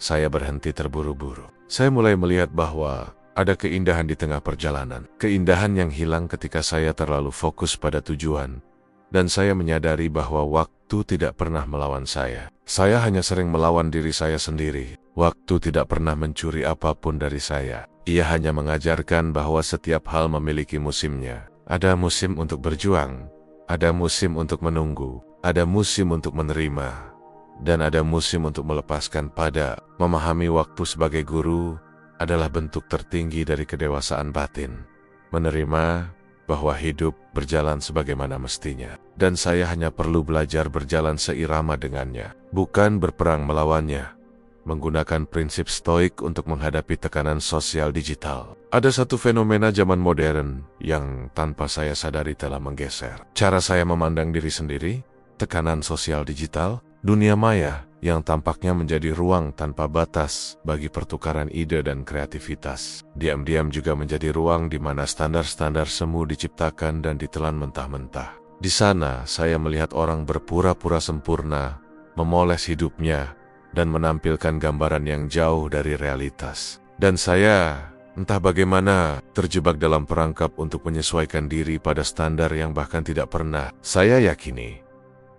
saya berhenti terburu-buru. Saya mulai melihat bahwa ada keindahan di tengah perjalanan. Keindahan yang hilang ketika saya terlalu fokus pada tujuan. Dan saya menyadari bahwa waktu tidak pernah melawan saya. Saya hanya sering melawan diri saya sendiri. Waktu tidak pernah mencuri apapun dari saya. Ia hanya mengajarkan bahwa setiap hal memiliki musimnya. Ada musim untuk berjuang, ada musim untuk menunggu, ada musim untuk menerima, dan ada musim untuk melepaskan. Memahami waktu sebagai guru adalah bentuk tertinggi dari kedewasaan batin. Menerima bahwa hidup berjalan sebagaimana mestinya, dan saya hanya perlu belajar berjalan seirama dengannya, bukan berperang melawannya. Menggunakan prinsip stoik untuk menghadapi tekanan sosial digital. Ada satu fenomena zaman modern yang tanpa saya sadari telah menggeser cara saya memandang diri sendiri. Tekanan sosial digital, dunia maya yang tampaknya menjadi ruang tanpa batas bagi pertukaran ide dan kreativitas. Diam-diam juga menjadi ruang di mana standar-standar semu diciptakan dan ditelan mentah-mentah. Di sana saya melihat orang berpura-pura sempurna, memoles hidupnya, dan menampilkan gambaran yang jauh dari realitas. Dan saya, entah bagaimana, terjebak dalam perangkap untuk menyesuaikan diri pada standar yang bahkan tidak pernah saya yakini.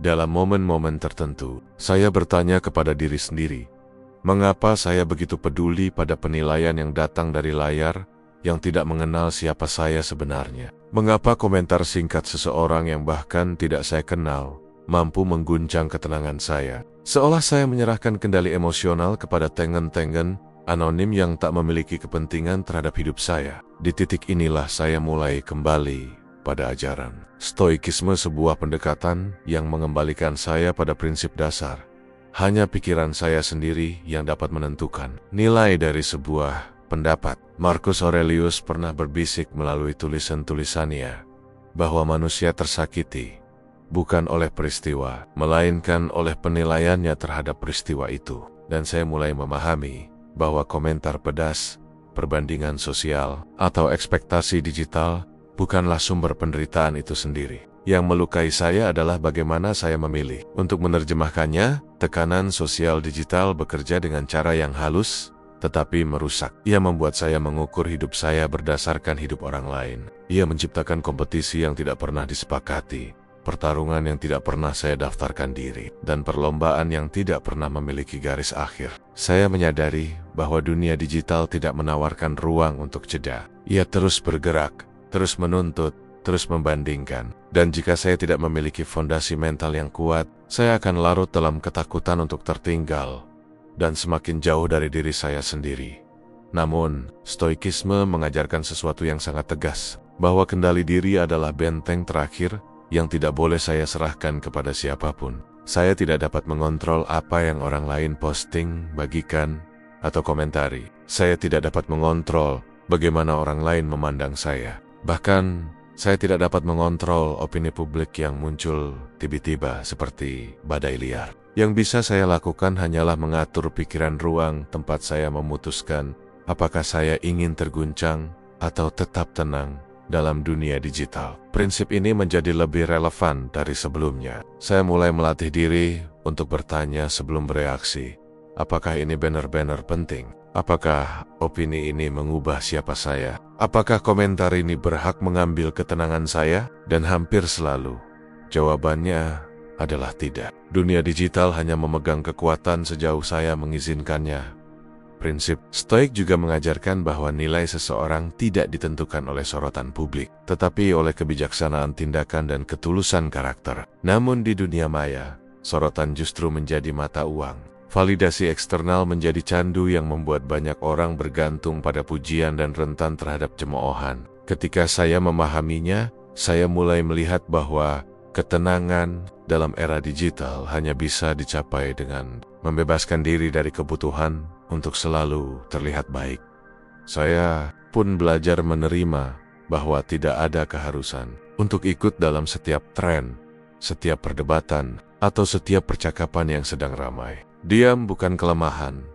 Dalam momen-momen tertentu, saya bertanya kepada diri sendiri, mengapa saya begitu peduli pada penilaian yang datang dari layar yang tidak mengenal siapa saya sebenarnya? Mengapa komentar singkat seseorang yang bahkan tidak saya kenal mampu mengguncang ketenangan saya? Seolah saya menyerahkan kendali emosional kepada tengen-tengen anonim yang tak memiliki kepentingan terhadap hidup saya. Di titik inilah saya mulai kembali pada ajaran stoikisme, sebuah pendekatan yang mengembalikan saya pada prinsip dasar. Hanya pikiran saya sendiri yang dapat menentukan nilai dari sebuah pendapat. Marcus Aurelius pernah berbisik melalui tulisan-tulisannya bahwa manusia tersakiti bukan oleh peristiwa, melainkan oleh penilaiannya terhadap peristiwa itu. Dan saya mulai memahami bahwa komentar pedas, perbandingan sosial, atau ekspektasi digital bukanlah sumber penderitaan itu sendiri. Yang melukai saya adalah bagaimana saya memilih untuk menerjemahkannya. Tekanan sosial digital bekerja dengan cara yang halus, tetapi merusak. Ia membuat saya mengukur hidup saya berdasarkan hidup orang lain. Ia menciptakan kompetisi yang tidak pernah disepakati, pertarungan yang tidak pernah saya daftarkan diri, dan perlombaan yang tidak pernah memiliki garis akhir. Saya menyadari bahwa dunia digital tidak menawarkan ruang untuk jeda. Ia terus bergerak, terus menuntut, terus membandingkan. Dan jika saya tidak memiliki fondasi mental yang kuat, saya akan larut dalam ketakutan untuk tertinggal dan semakin jauh dari diri saya sendiri. Namun, stoikisme mengajarkan sesuatu yang sangat tegas, bahwa kendali diri adalah benteng terakhir yang tidak boleh saya serahkan kepada siapapun. Saya tidak dapat mengontrol apa yang orang lain posting, bagikan, atau komentari. Saya tidak dapat mengontrol bagaimana orang lain memandang saya. Bahkan, saya tidak dapat mengontrol opini publik yang muncul tiba-tiba seperti badai liar. Yang bisa saya lakukan hanyalah mengatur pikiran ruang tempat saya memutuskan apakah saya ingin terguncang atau tetap tenang dalam dunia digital. Prinsip ini menjadi lebih relevan dari sebelumnya. Saya mulai melatih diri untuk bertanya sebelum bereaksi. Apakah ini benar-benar penting? Apakah opini ini mengubah siapa saya? Apakah komentar ini berhak mengambil ketenangan saya? Dan hampir selalu, jawabannya adalah tidak. Dunia digital hanya memegang kekuatan sejauh saya mengizinkannya. Prinsip stoik juga mengajarkan bahwa nilai seseorang tidak ditentukan oleh sorotan publik, tetapi oleh kebijaksanaan tindakan dan ketulusan karakter. Namun di dunia maya, sorotan justru menjadi mata uang. Validasi eksternal menjadi candu yang membuat banyak orang bergantung pada pujian dan rentan terhadap cemoohan. Ketika saya memahaminya, saya mulai melihat bahwa ketenangan dalam era digital hanya bisa dicapai dengan membebaskan diri dari kebutuhan untuk selalu terlihat baik. Saya pun belajar menerima bahwa tidak ada keharusan untuk ikut dalam setiap tren, setiap perdebatan, atau setiap percakapan yang sedang ramai. Diam bukan kelemahan,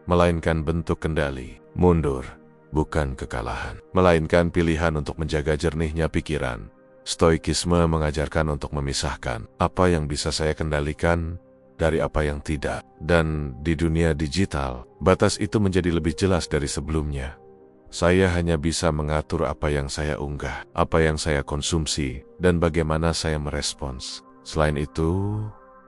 melainkan bentuk kendali. Mundur bukan kekalahan, melainkan pilihan untuk menjaga jernihnya pikiran. Stoikisme mengajarkan untuk memisahkan apa yang bisa saya kendalikan dari apa yang tidak. Dan di dunia digital, batas itu menjadi lebih jelas dari sebelumnya. Saya hanya bisa mengatur apa yang saya unggah, apa yang saya konsumsi, dan bagaimana saya merespons. Selain itu,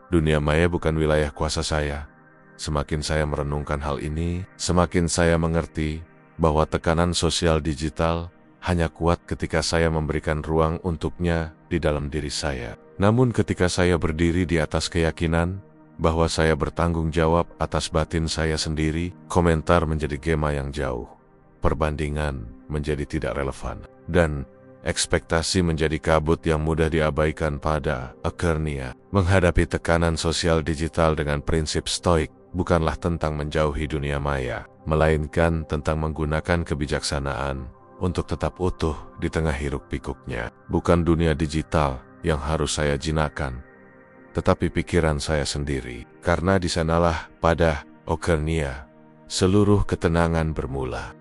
dunia maya bukan wilayah kuasa saya. Semakin saya merenungkan hal ini, semakin saya mengerti bahwa tekanan sosial digital hanya kuat ketika saya memberikan ruang untuknya di dalam diri saya. Namun ketika saya berdiri di atas keyakinan bahwa saya bertanggung jawab atas batin saya sendiri, komentar menjadi gema yang jauh. Perbandingan menjadi tidak relevan, dan ekspektasi menjadi kabut yang mudah diabaikan pada akhirnya. Menghadapi tekanan sosial digital dengan prinsip stoik bukanlah tentang menjauhi dunia maya, melainkan tentang menggunakan kebijaksanaan untuk tetap utuh di tengah hiruk-pikuknya. Bukan dunia digital yang harus saya jinakkan, tetapi pikiran saya sendiri, karena di sanalah pada akhirnya seluruh ketenangan bermula.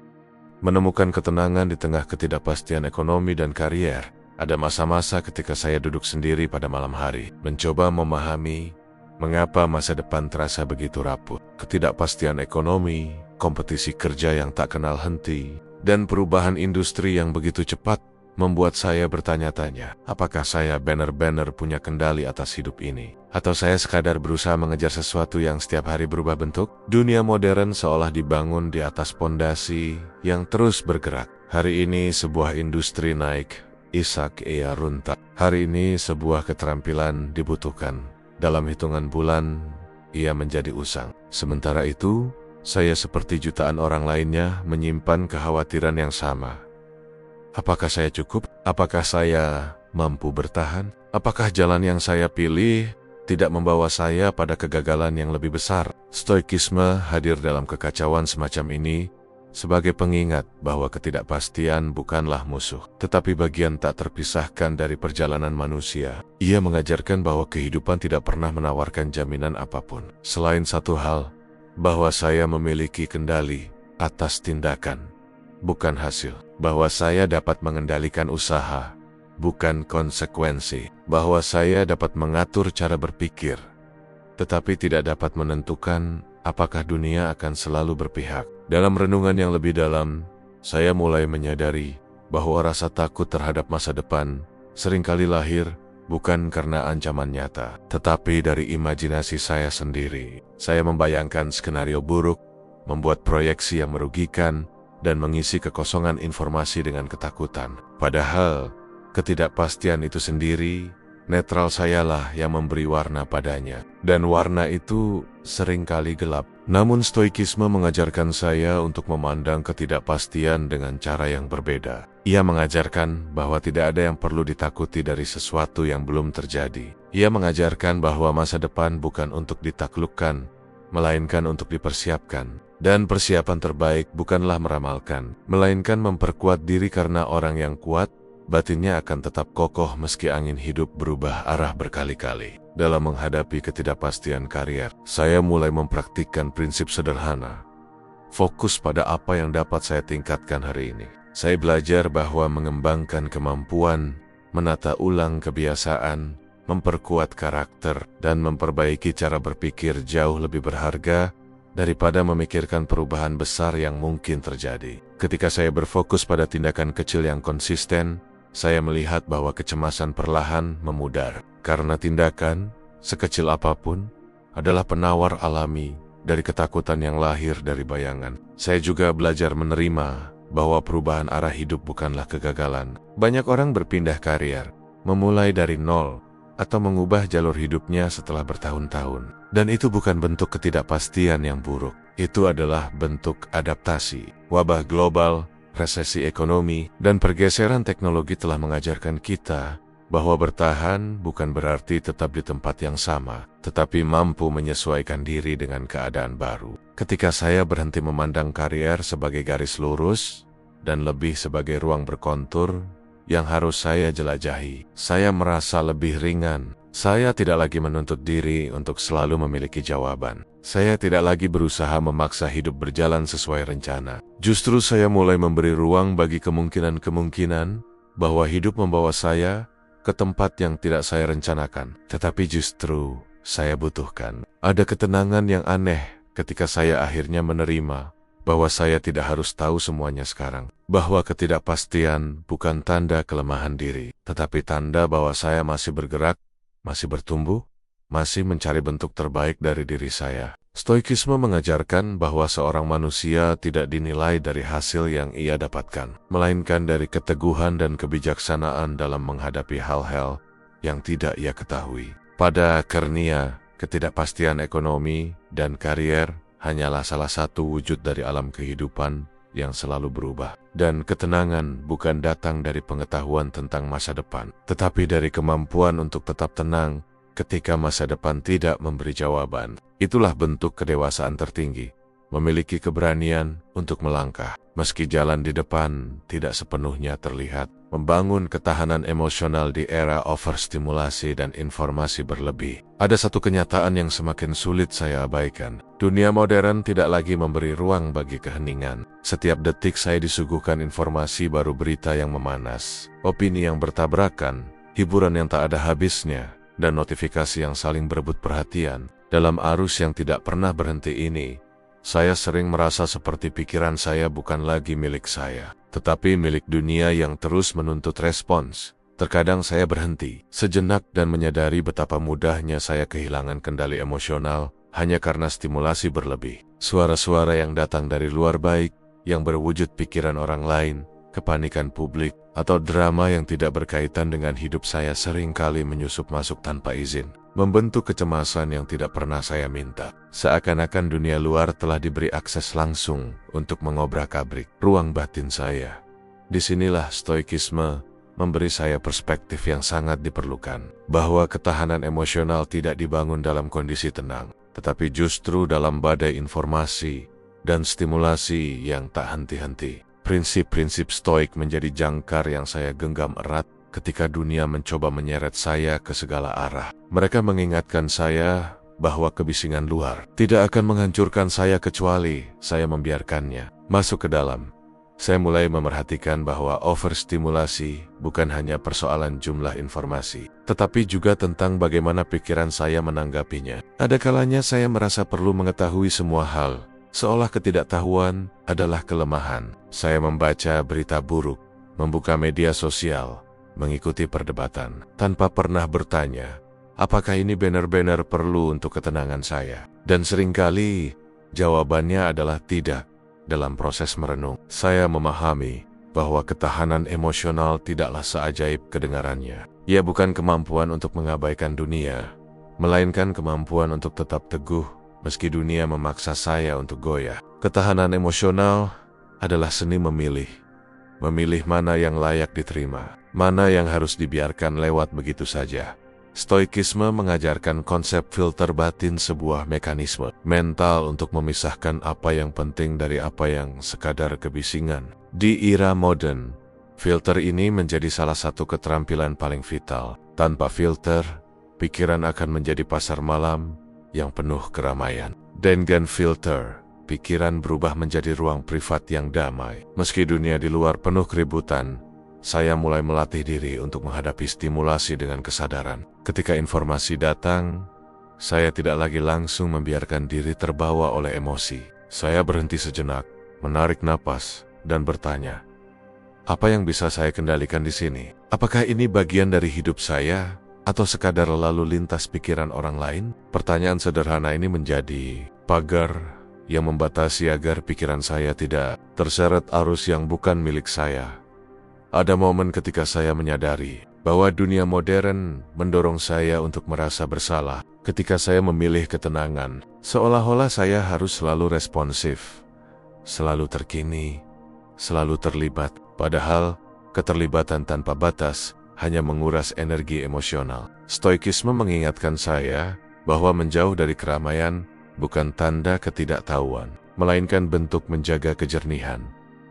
Menemukan ketenangan di tengah ketidakpastian ekonomi dan karier. Ada masa-masa ketika saya duduk sendiri pada malam hari, mencoba memahami mengapa masa depan terasa begitu rapuh. Ketidakpastian ekonomi, kompetisi kerja yang tak kenal henti, dan perubahan industri yang begitu cepat membuat saya bertanya-tanya, apakah saya benar-benar punya kendali atas hidup ini? Atau saya sekadar berusaha mengejar sesuatu yang setiap hari berubah bentuk? Dunia modern seolah dibangun di atas pondasi yang terus bergerak. Hari ini sebuah industri naik, isak ia runtuh. Hari ini sebuah keterampilan dibutuhkan. Dalam hitungan bulan, ia menjadi usang. Sementara itu, saya seperti jutaan orang lainnya menyimpan kekhawatiran yang sama. Apakah saya cukup? Apakah saya mampu bertahan? Apakah jalan yang saya pilih tidak membawa saya pada kegagalan yang lebih besar? Stoikisme hadir dalam kekacauan semacam ini sebagai pengingat bahwa ketidakpastian bukanlah musuh, tetapi bagian tak terpisahkan dari perjalanan manusia. Ia mengajarkan bahwa kehidupan tidak pernah menawarkan jaminan apapun, selain satu hal, bahwa saya memiliki kendali atas tindakan, bukan hasil. Bahwa saya dapat mengendalikan usaha, bukan konsekuensi. Bahwa saya dapat mengatur cara berpikir, tetapi tidak dapat menentukan apakah dunia akan selalu berpihak. Dalam renungan yang lebih dalam, saya mulai menyadari bahwa rasa takut terhadap masa depan seringkali lahir bukan karena ancaman nyata, tetapi dari imajinasi saya sendiri. Saya membayangkan skenario buruk, membuat proyeksi yang merugikan, dan mengisi kekosongan informasi dengan ketakutan. Padahal, ketidakpastian itu sendiri, netral sayalah yang memberi warna padanya. Dan warna itu seringkali gelap. Namun stoikisme mengajarkan saya untuk memandang ketidakpastian dengan cara yang berbeda. Ia mengajarkan bahwa tidak ada yang perlu ditakuti dari sesuatu yang belum terjadi. Ia mengajarkan bahwa masa depan bukan untuk ditaklukkan, melainkan untuk dipersiapkan. Dan persiapan terbaik bukanlah meramalkan, melainkan memperkuat diri, karena orang yang kuat, batinnya akan tetap kokoh meski angin hidup berubah arah berkali-kali. Dalam menghadapi ketidakpastian karier, saya mulai mempraktikkan prinsip sederhana. Fokus pada apa yang dapat saya tingkatkan hari ini. Saya belajar bahwa mengembangkan kemampuan, menata ulang kebiasaan, memperkuat karakter, dan memperbaiki cara berpikir jauh lebih berharga daripada memikirkan perubahan besar yang mungkin terjadi. Ketika saya berfokus pada tindakan kecil yang konsisten, saya melihat bahwa kecemasan perlahan memudar. Karena tindakan, sekecil apapun, adalah penawar alami dari ketakutan yang lahir dari bayangan. Saya juga belajar menerima bahwa perubahan arah hidup bukanlah kegagalan. Banyak orang berpindah karier, memulai dari nol, atau mengubah jalur hidupnya setelah bertahun-tahun. Dan itu bukan bentuk ketidakpastian yang buruk. Itu adalah bentuk adaptasi. Wabah global, resesi ekonomi, dan pergeseran teknologi telah mengajarkan kita bahwa bertahan bukan berarti tetap di tempat yang sama, tetapi mampu menyesuaikan diri dengan keadaan baru. Ketika saya berhenti memandang karier sebagai garis lurus dan lebih sebagai ruang berkontur yang harus saya jelajahi, saya merasa lebih ringan. Saya tidak lagi menuntut diri untuk selalu memiliki jawaban. Saya tidak lagi berusaha memaksa hidup berjalan sesuai rencana. Justru saya mulai memberi ruang bagi kemungkinan-kemungkinan bahwa hidup membawa saya ke tempat yang tidak saya rencanakan. Tetapi justru saya butuhkan. Ada ketenangan yang aneh ketika saya akhirnya menerima bahwa saya tidak harus tahu semuanya sekarang. Bahwa ketidakpastian bukan tanda kelemahan diri, tetapi tanda bahwa saya masih bergerak, masih bertumbuh, masih mencari bentuk terbaik dari diri saya. Stoikisme mengajarkan bahwa seorang manusia tidak dinilai dari hasil yang ia dapatkan, melainkan dari keteguhan dan kebijaksanaan dalam menghadapi hal-hal yang tidak ia ketahui. Pada akhirnya, ketidakpastian ekonomi dan karier hanyalah salah satu wujud dari alam kehidupan yang selalu berubah. Dan ketenangan bukan datang dari pengetahuan tentang masa depan, tetapi dari kemampuan untuk tetap tenang ketika masa depan tidak memberi jawaban. Itulah bentuk kedewasaan tertinggi, memiliki keberanian untuk melangkah, meski jalan di depan tidak sepenuhnya terlihat. Membangun ketahanan emosional di era overstimulasi dan informasi berlebih. Ada satu kenyataan yang semakin sulit saya abaikan. Dunia modern tidak lagi memberi ruang bagi keheningan. Setiap detik saya disuguhkan informasi baru, berita yang memanas, opini yang bertabrakan, hiburan yang tak ada habisnya, dan notifikasi yang saling berebut perhatian. Dalam arus yang tidak pernah berhenti ini, saya sering merasa seperti pikiran saya bukan lagi milik saya, tetapi milik dunia yang terus menuntut respons. Terkadang saya berhenti sejenak dan menyadari betapa mudahnya saya kehilangan kendali emosional hanya karena stimulasi berlebih. Suara-suara yang datang dari luar, baik yang berwujud pikiran orang lain, kepanikan publik, atau drama yang tidak berkaitan dengan hidup saya, seringkali menyusup masuk tanpa izin, membentuk kecemasan yang tidak pernah saya minta. Seakan-akan dunia luar telah diberi akses langsung untuk mengobrak-abrik ruang batin saya. Disinilah stoikisme memberi saya perspektif yang sangat diperlukan, bahwa ketahanan emosional tidak dibangun dalam kondisi tenang, tetapi justru dalam badai informasi dan stimulasi yang tak henti-henti. Prinsip-prinsip stoik menjadi jangkar yang saya genggam erat ketika dunia mencoba menyeret saya ke segala arah. Mereka mengingatkan saya bahwa kebisingan luar tidak akan menghancurkan saya kecuali saya membiarkannya masuk ke dalam. Saya mulai memerhatikan bahwa overstimulasi bukan hanya persoalan jumlah informasi, tetapi juga tentang bagaimana pikiran saya menanggapinya. Ada kalanya saya merasa perlu mengetahui semua hal, seolah ketidaktahuan adalah kelemahan. Saya membaca berita buruk, membuka media sosial, mengikuti perdebatan, tanpa pernah bertanya, apakah ini benar-benar perlu untuk ketenangan saya? Dan seringkali jawabannya adalah tidak. Dalam proses merenung, saya memahami bahwa ketahanan emosional tidaklah seajaib kedengarannya. Ia bukan kemampuan untuk mengabaikan dunia, melainkan kemampuan untuk tetap teguh meski dunia memaksa saya untuk goyah. Ketahanan emosional adalah seni memilih mana yang layak diterima, mana yang harus dibiarkan lewat begitu saja. Stoikisme mengajarkan konsep filter batin, sebuah mekanisme mental untuk memisahkan apa yang penting dari apa yang sekadar kebisingan. Di era modern, filter ini menjadi salah satu keterampilan paling vital. Tanpa filter, pikiran akan menjadi pasar malam yang penuh keramaian. Dengan filter, pikiran berubah menjadi ruang privat yang damai. Meski dunia di luar penuh keributan, saya mulai melatih diri untuk menghadapi stimulasi dengan kesadaran. Ketika informasi datang, saya tidak lagi langsung membiarkan diri terbawa oleh emosi. Saya berhenti sejenak, menarik napas, dan bertanya, apa yang bisa saya kendalikan di sini? Apakah ini bagian dari hidup saya, atau sekadar lalu lintas pikiran orang lain? Pertanyaan sederhana ini menjadi pagar yang membatasi agar pikiran saya tidak terseret arus yang bukan milik saya. Ada momen ketika saya menyadari bahwa dunia modern mendorong saya untuk merasa bersalah. Ketika saya memilih ketenangan, seolah-olah saya harus selalu responsif, selalu terkini, selalu terlibat. Padahal, keterlibatan tanpa batas hanya menguras energi emosional. Stoikisme mengingatkan saya bahwa menjauh dari keramaian bukan tanda ketidaktahuan, melainkan bentuk menjaga kejernihan.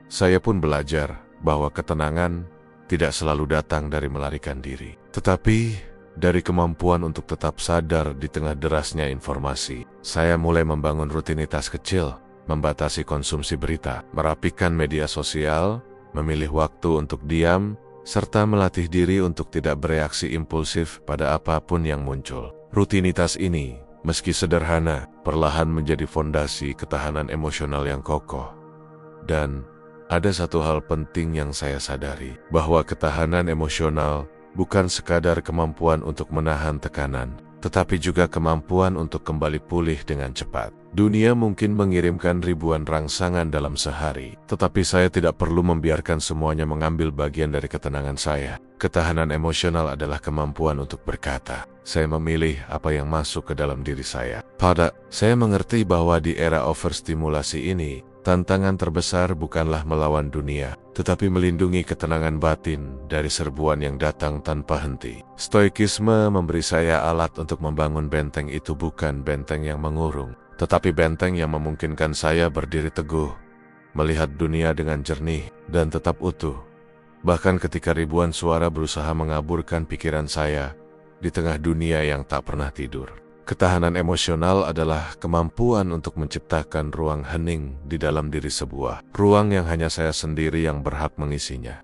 Saya pun belajar bahwa ketenangan tidak selalu datang dari melarikan diri, tetapi dari kemampuan untuk tetap sadar di tengah derasnya informasi. Saya mulai membangun rutinitas kecil, membatasi konsumsi berita, merapikan media sosial, memilih waktu untuk diam, serta melatih diri untuk tidak bereaksi impulsif pada apapun yang muncul. Rutinitas ini, meski sederhana, perlahan menjadi fondasi ketahanan emosional yang kokoh. Dan ada satu hal penting yang saya sadari, bahwa ketahanan emosional bukan sekadar kemampuan untuk menahan tekanan, tetapi juga kemampuan untuk kembali pulih dengan cepat. Dunia mungkin mengirimkan ribuan rangsangan dalam sehari, tetapi saya tidak perlu membiarkan semuanya mengambil bagian dari ketenangan saya. Ketahanan emosional adalah kemampuan untuk berkata, saya memilih apa yang masuk ke dalam diri saya. Saya mengerti bahwa di era overstimulasi ini, tantangan terbesar bukanlah melawan dunia, tetapi melindungi ketenangan batin dari serbuan yang datang tanpa henti. Stoikisme memberi saya alat untuk membangun benteng itu, bukan benteng yang mengurung, tetapi benteng yang memungkinkan saya berdiri teguh, melihat dunia dengan jernih dan tetap utuh. Bahkan ketika ribuan suara berusaha mengaburkan pikiran saya di tengah dunia yang tak pernah tidur. Ketahanan emosional adalah kemampuan untuk menciptakan ruang hening di dalam diri, sebuah ruang yang hanya saya sendiri yang berhak mengisinya.